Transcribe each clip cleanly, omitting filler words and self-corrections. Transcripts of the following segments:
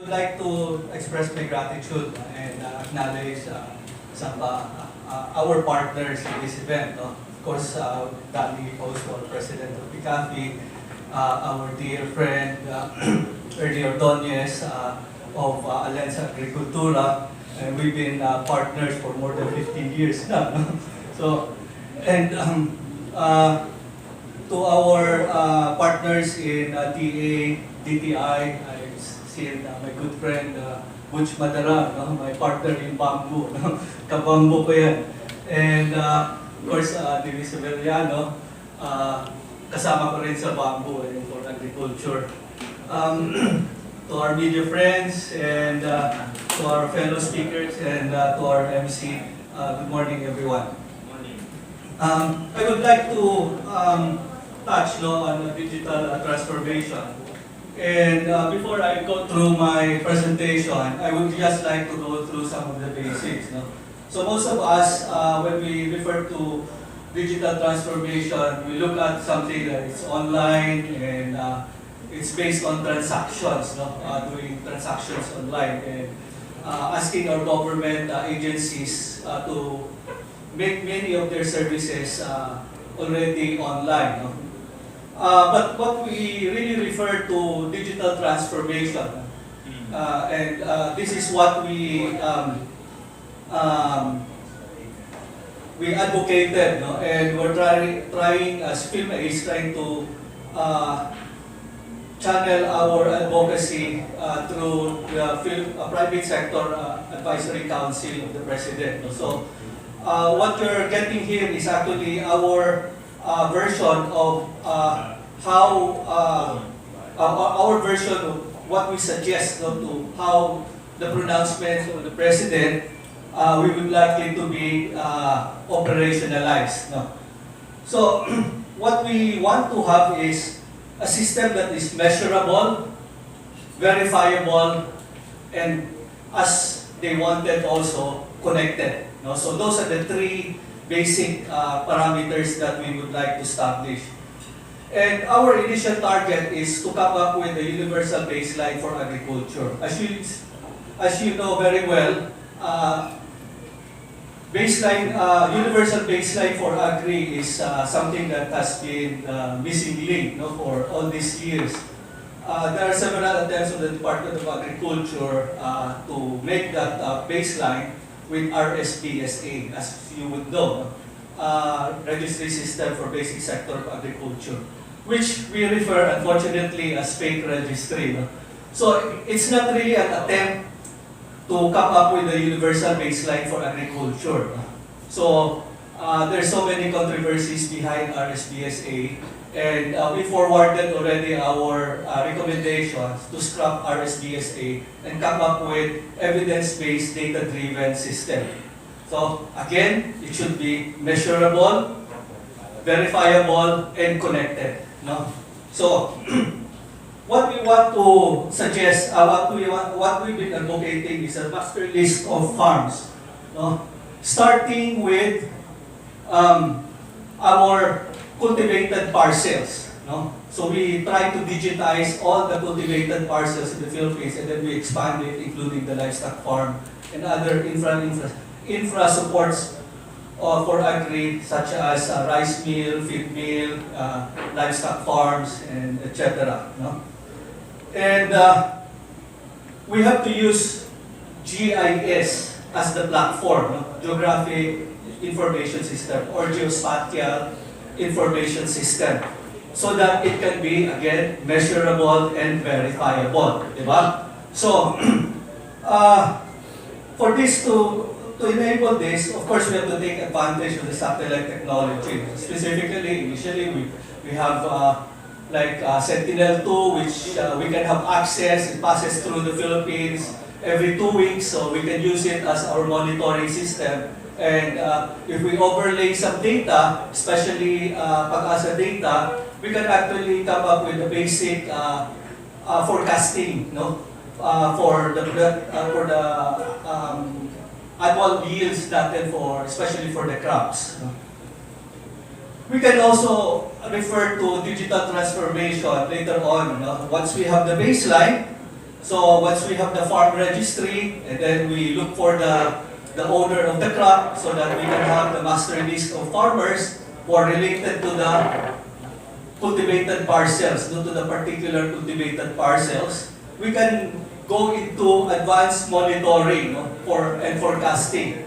I'd like to express my gratitude and acknowledge our partners in this event. Of course, Danny Postal, President of Pcafi, our dear friend Ernie Ordonez of Alianza Agricultura, and we've been partners for more than 15 years now. No? So, and to our partners in DA, DTI, I've seen my good friend Butch Madara, no? My partner in Bamboo, no? Kabambo ko yan. And of course, Divi Severiano, kasama ko rin sa Bamboo and for agriculture. To our media friends and to our fellow speakers and to our MC, good morning everyone. I would like to touch on digital transformation. And before I go through my presentation, I would just like to go through some of the basics. No? So most of us, when we refer to digital transformation, we look at something that is online and it's based on transactions, no? Doing transactions online and asking our government agencies to make many of their services already online. No? But what we really refer to digital transformation, and this is what we advocated, no? And we're trying as PhilMA is trying to channel our advocacy through the private sector advisory council of the president. No? So what you're getting here is actually our version of our version of what we suggest, no, to how the pronouncements of the president we would like it to be operationalized. No? So what we want to have is a system that is measurable, verifiable, and as they wanted also connected. No? So those are the three basic parameters that we would like to establish. And our initial target is to come up with a universal baseline for agriculture. As you know very well, universal baseline for agri is something that has been missing link, no, for all these years. There are several attempts of the Department of Agriculture to make that baseline with RSPSA, as you would know, Registry System for Basic Sector of Agriculture, which we refer, unfortunately, as fake registry. No? So it's not really an attempt to come up with a universal baseline for agriculture. No? So there's so many controversies behind RSPSA, and we forwarded already our recommendations to scrap RSPSA and come up with evidence-based, data-driven system. So again, it should be measurable, verifiable, and connected. No? So what we want to suggest, what we've been advocating is a master list of farms. No? Starting with our cultivated parcels. No? So we try to digitize all the cultivated parcels in the Philippines, and then we expand it, including the livestock farm and other infra supports for agri, such as rice mill, feed mill, livestock farms, and etc. No? And we have to use GIS as the platform, no? Geographic Information System or Geospatial Information System, so that it can be, again, measurable and verifiable. Diba? So, for this to enable this, of course, we have to take advantage of the satellite technology. Specifically, initially, we have Sentinel-2, which we can have access. It passes through the Philippines every 2 weeks, so we can use it as our monitoring system. And if we overlay some data, especially Pag-asa data, we can actually come up with a basic forecasting, no, for the annual yields natin especially for the crops. No? We can also refer to digital transformation later on. No? Once we have the baseline, So once we have the farm registry, and then we look for the owner of the crop so that we can have the master list of farmers who are related to the cultivated parcels, to the particular cultivated parcels, we can go into advanced monitoring, no, and forecasting.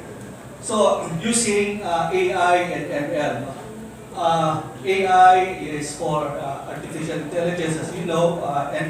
So using AI and ML. AI is for artificial intelligence, as you know, and